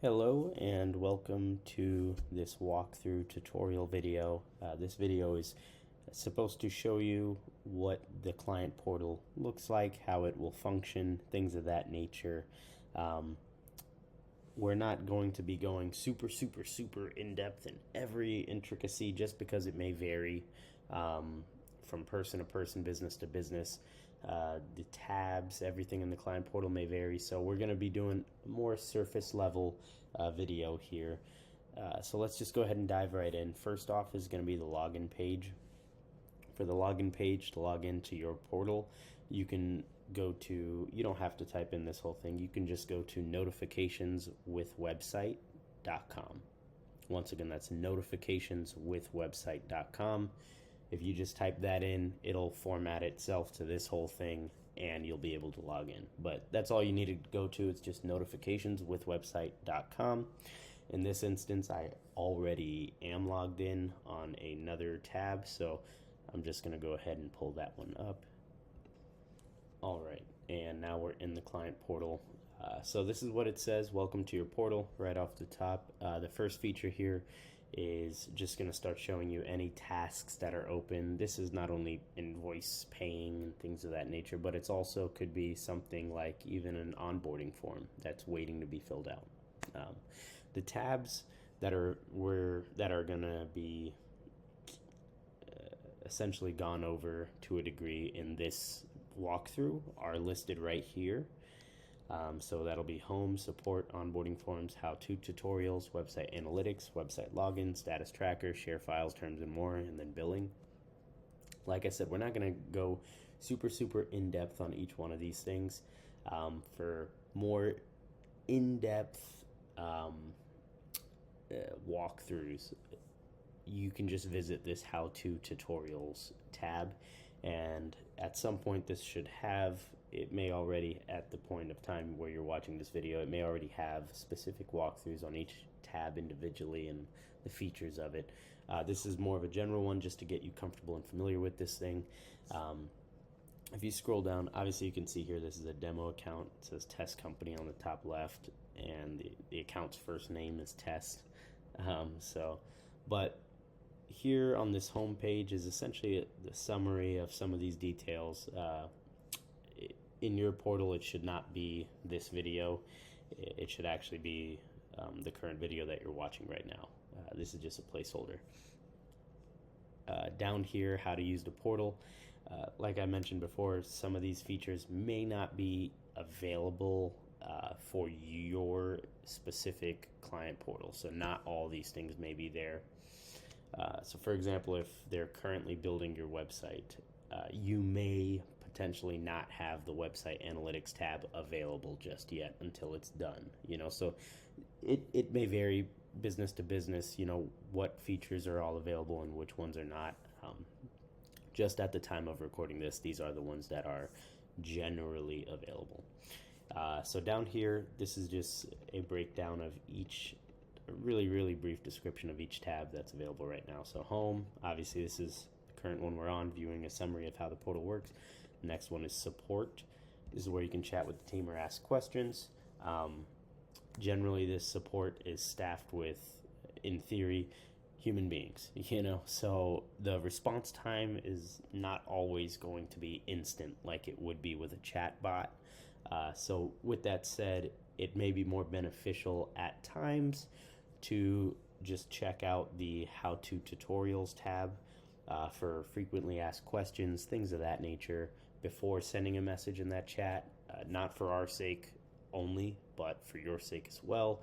Hello and welcome to this walkthrough tutorial video. This video is supposed to show you what the client portal looks like, how it will function, things of that nature. Um, we're not going to be going super in depth in every intricacy just because it may vary from person to person, business to business. The tabs, everything in the client portal may vary, so we're going to be doing more surface level video here. So let's just go ahead and dive right in. First off is going to be the login page. For the login page to log into your portal, you can go to, you don't have to type in this whole thing, you can just go to notificationswithwebsite.com. Once again, that's notificationswithwebsite.com. If you just type that in, it'll format itself to this whole thing and you'll be able to log in. But that's all you need to go to. It's just notificationswithwebsite.com. In this instance, I already am logged in on another tab, so I'm just going to go ahead and pull that one up. All right, and now we're in the client portal. So this is what it says. Welcome to your portal right off the top. The first feature here is just going to start showing you any tasks that are open. This is not only invoice paying and things of that nature, but it's also could be something like even an onboarding form that's waiting to be filled out. The tabs that are going to be essentially gone over to a degree in this walkthrough are listed right here. So that'll be home, support, onboarding forms, how-to tutorials, website analytics, website login, status tracker, share files, terms and more, and then billing. Like I said, we're not going to go super in depth on each one of these things. For more in-depth walkthroughs, you can just visit this how-to tutorials tab, and at some point this should have, it may already, at the point of time where you're watching this video, it may already have specific walkthroughs on each tab individually and the features of it. This is more of a general one just to get you comfortable and familiar with this thing. If you scroll down, obviously you can see here this is a demo account. It says Test Company on the top left, and the account's first name is Test. But here on this home page is essentially the summary of some of these details. In your portal, it should not be this video. It should actually be the current video that you're watching right now. This is just a placeholder. Down here, how to use the portal. Like I mentioned before, some of these features may not be available for your specific client portal. So not all these things may be there. So for example, if they're currently building your website, you may potentially not have the website analytics tab available just yet until it's done, so it may vary business to business, what features are all available and which ones are not. Just at the time of recording this, these are the ones that are generally available. So down here, this is just a breakdown of each, a really brief description of each tab that's available right now. So home, obviously this is the current one we're on, viewing a summary of how the portal works. Next one is support. This is where you can chat with the team or ask questions. Generally, this support is staffed with, in theory, human beings, so the response time is not always going to be instant like it would be with a chat bot. So with that said, it may be more beneficial at times to just check out the how-to tutorials tab for frequently asked questions, things of that nature, before sending a message in that chat, not for our sake only, but for your sake as well,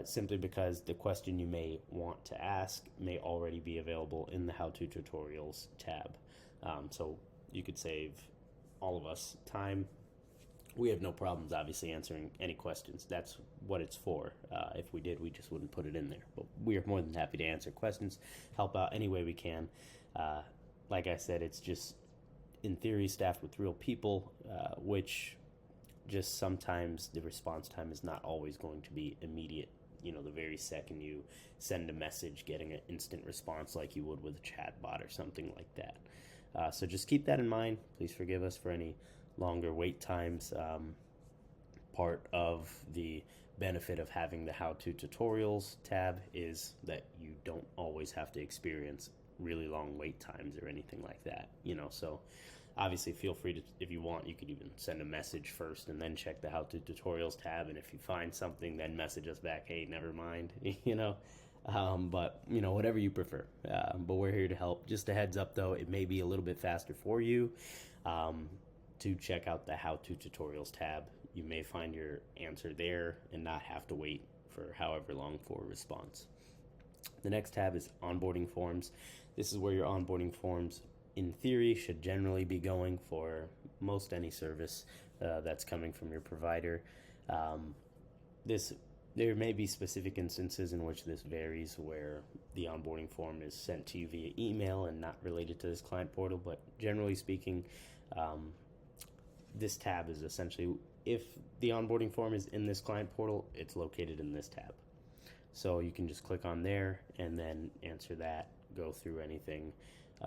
simply because the question you may want to ask may already be available in the how-to tutorials tab. So you could save all of us time. We have no problems obviously answering any questions. That's what it's for. If we did, we just wouldn't put it in there. But we are more than happy to answer questions, help out any way we can. Like I said, it's just, in theory, staffed with real people, which just sometimes the response time is not always going to be immediate. The very second you send a message, getting an instant response like you would with a chat bot or something like that. So just keep that in mind. Please forgive us for any longer wait times. part of the benefit of having the how-to tutorials tab is that you don't always have to experience really long wait times or anything like that, so obviously feel free to, if you want, you could even send a message first and then check the how-to tutorials tab, and if you find something, then message us back, hey, never mind. But whatever you prefer, but we're here to help. Just a heads up though, it may be a little bit faster for you to check out the how-to tutorials tab. You may find your answer there and not have to wait for however long for a response. The next tab is onboarding forms. This is where your onboarding forms, in theory, should generally be going for most any service that's coming from your provider. There may be specific instances in which this varies, where the onboarding form is sent to you via email and not related to this client portal, but generally speaking, this tab is essentially, if the onboarding form is in this client portal, it's located in this tab. So you can just click on there and then answer that, go through anything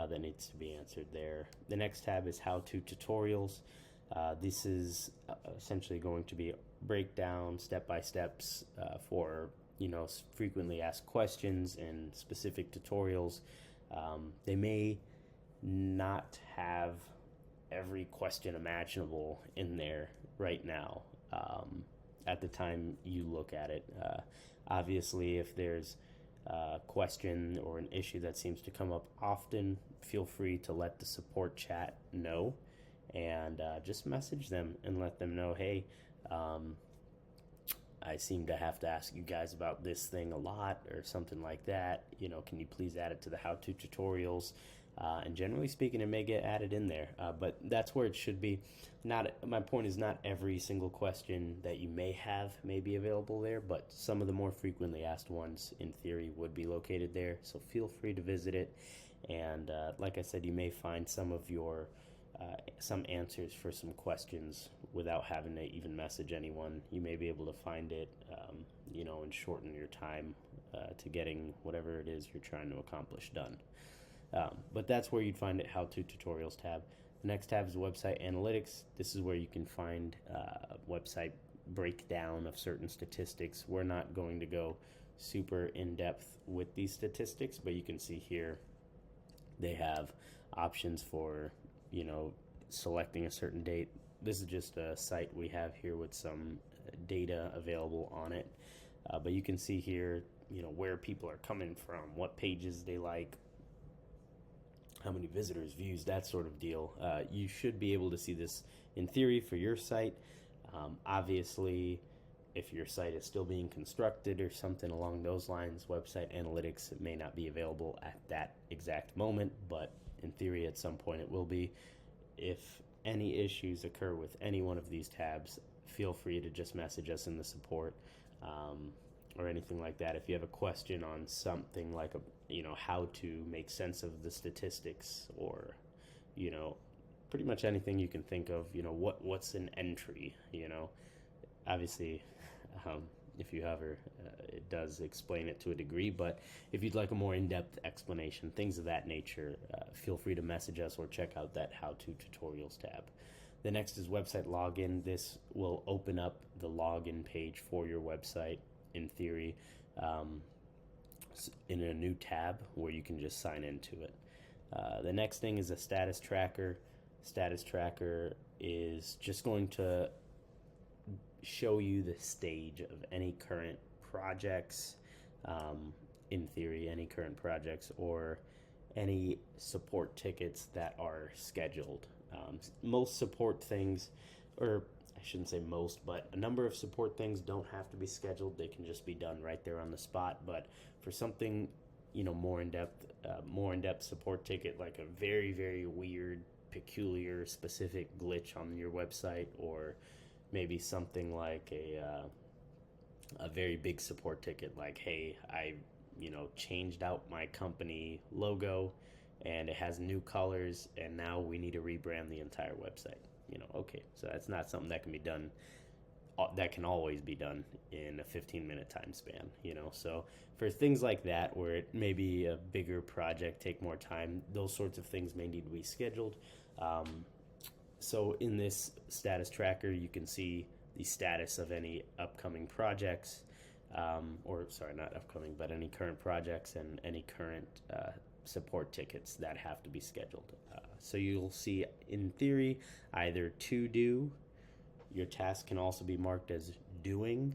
that needs to be answered there. The next tab is how-to tutorials. This is essentially going to be a breakdown, step-by-steps for frequently asked questions and specific tutorials. They may not have every question imaginable in there right now at the time you look at it. Obviously, if there's a question or an issue that seems to come up often, feel free to let the support chat know, and just message them and let them know, hey, I seem to have to ask you guys about this thing a lot, or something like that. Can you please add it to the how-to tutorials? And generally speaking, it may get added in there, but that's where it should be. My point is, not every single question that you may have may be available there, but some of the more frequently asked ones, in theory, would be located there. So feel free to visit it. And like I said, you may find some answers for some questions without having to even message anyone. You may be able to find it, and shorten your time to getting whatever it is you're trying to accomplish done. But that's where you'd find it, how-to tutorials tab. The next tab is website analytics. This is where you can find website breakdown of certain statistics. We're not going to go super in-depth with these statistics, but you can see here they have options for, selecting a certain date. This is just a site we have here with some data available on it. But you can see here, where people are coming from, what pages they like, how many visitors, views, that sort of deal. You should be able to see this in theory for your site. Obviously, if your site is still being constructed or something along those lines, website analytics may not be available at that exact moment, but in theory at some point it will be. If any issues occur with any one of these tabs, feel free to just message us in the support or anything like that. If you have a question on something like how to make sense of the statistics, or pretty much anything you can think of, what's an entry, obviously, if you ever, it does explain it to a degree, but if you'd like a more in-depth explanation, things of that nature, feel free to message us or check out that how-to tutorials tab. The next is website login. This will open up the login page for your website, in theory, in a new tab where you can just sign into it. The next thing is a status tracker. Status tracker is just going to show you the stage of any current projects, in theory, any current projects or any support tickets that are scheduled. Most support things, or I shouldn't say most, but a number of support things don't have to be scheduled. They can just be done right there on the spot. But for something, more in-depth support ticket, like a very, very weird, peculiar, specific glitch on your website, or maybe something like a very big support ticket, like, hey, I changed out my company logo and it has new colors and now we need to rebrand the entire website. Okay, so that's not something that can be done, that can always be done in a 15-minute time span, so for things like that, where it may be a bigger project, take more time, those sorts of things may need to be scheduled. So in this status tracker, you can see the status of any upcoming projects, or sorry, not upcoming, but any current projects and any current support tickets that have to be scheduled. So you'll see, in theory, either to do. Your task can also be marked as doing,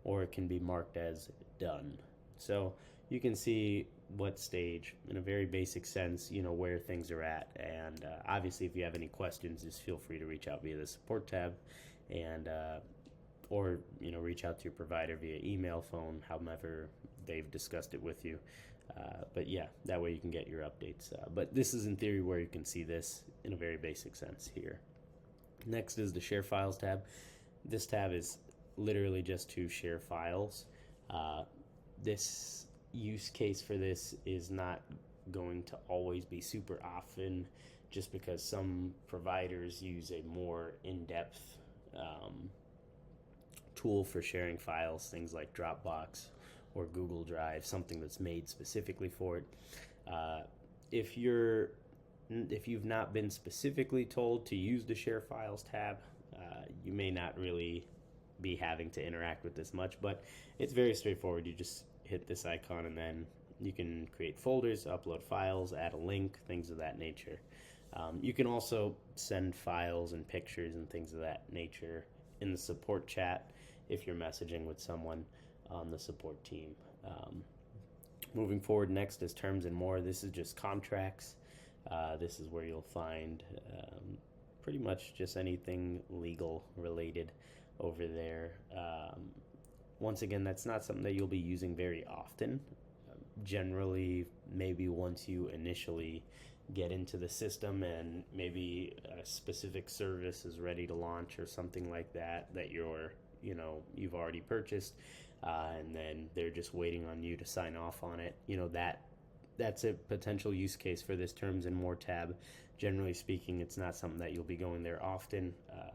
or it can be marked as done. So you can see what stage, in a very basic sense, where things are at. And obviously, if you have any questions, just feel free to reach out via the support tab, and or reach out to your provider via email, phone, however they've discussed it with you. But yeah, that way you can get your updates. But this is in theory where you can see this in a very basic sense here. Next is the Share Files tab. This tab is literally just to share files. This use case for this is not going to always be super often, just because some providers use a more in-depth tool for sharing files, things like Dropbox or Google Drive, something that's made specifically for it. If you've not been specifically told to use the Share Files tab, you may not really be having to interact with this much, but it's very straightforward. You just hit this icon and then you can create folders, upload files, add a link, things of that nature. You can also send files and pictures and things of that nature in the support chat if you're messaging with someone on the support team. Moving forward, next is terms and more. This is just contracts. This is where you'll find pretty much just anything legal related over there. Once again, that's not something that you'll be using very often. Generally, maybe once you initially get into the system and maybe a specific service is ready to launch or something like that you've already purchased, and then they're just waiting on you to sign off on it. That's a potential use case for this terms and more tab. Generally speaking, it's not something that you'll be going there often.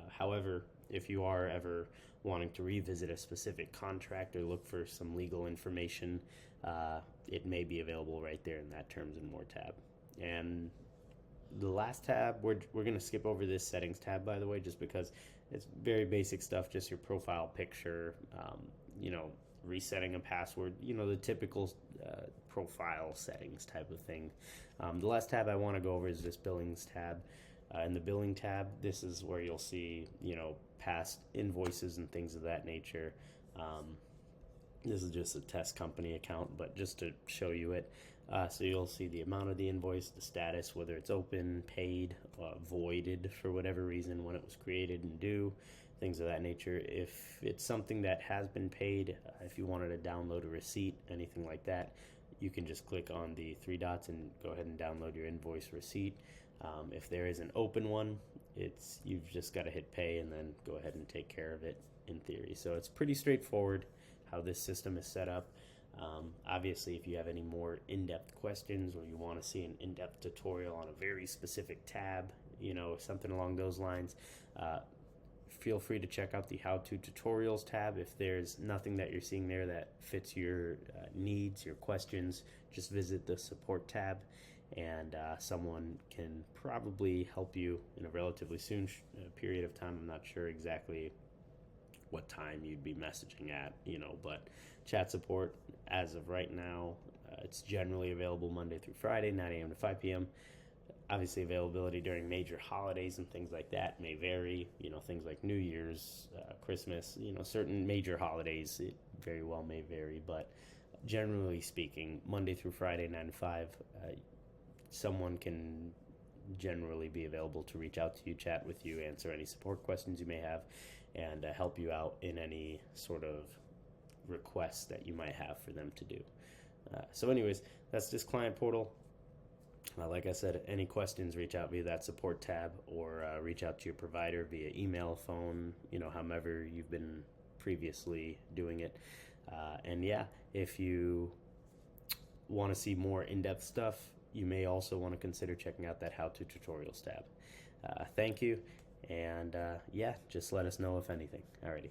However, if you are ever wanting to revisit a specific contract or look for some legal information, it may be available right there in that terms and more tab. And the last tab, we're going to skip over this settings tab, by the way, just because it's very basic stuff, just your profile picture, resetting a password, the typical profile settings type of thing. The last tab I want to go over is this billings tab. In the billing tab, this is where you'll see, past invoices and things of that nature. This is just a test company account, but just to show you it. So you'll see the amount of the invoice, the status, whether it's open, paid, voided for whatever reason, when it was created and due, things of that nature. If it's something that has been paid, if you wanted to download a receipt, anything like that, you can just click on the three dots and go ahead and download your invoice receipt. If there is an open one, you've just got to hit pay and then go ahead and take care of it in theory. So it's pretty straightforward how this system is set up. Obviously, if you have any more in-depth questions or you want to see an in-depth tutorial on a very specific tab, something along those lines, feel free to check out the How To Tutorials tab. If there's nothing that you're seeing there that fits your needs, your questions, just visit the Support tab, and someone can probably help you in a relatively soon period of time. I'm not sure exactly what time you'd be messaging at, but chat support, as of right now, it's generally available Monday through Friday, 9 a.m. to 5 p.m. Obviously, availability during major holidays and things like that may vary. Things like New Year's, Christmas, certain major holidays, it very well may vary. But generally speaking, Monday through Friday, 9 to 5, someone can generally be available to reach out to you, chat with you, answer any support questions you may have, and help you out in any sort of requests that you might have for them to do. So anyways, that's this client portal. Like I said, any questions, reach out via that support tab, or reach out to your provider via email, phone, however you've been previously doing it. And yeah, if you want to see more in-depth stuff, you may also want to consider checking out that How To Tutorials tab. Thank you, and yeah, just let us know if anything. Alrighty.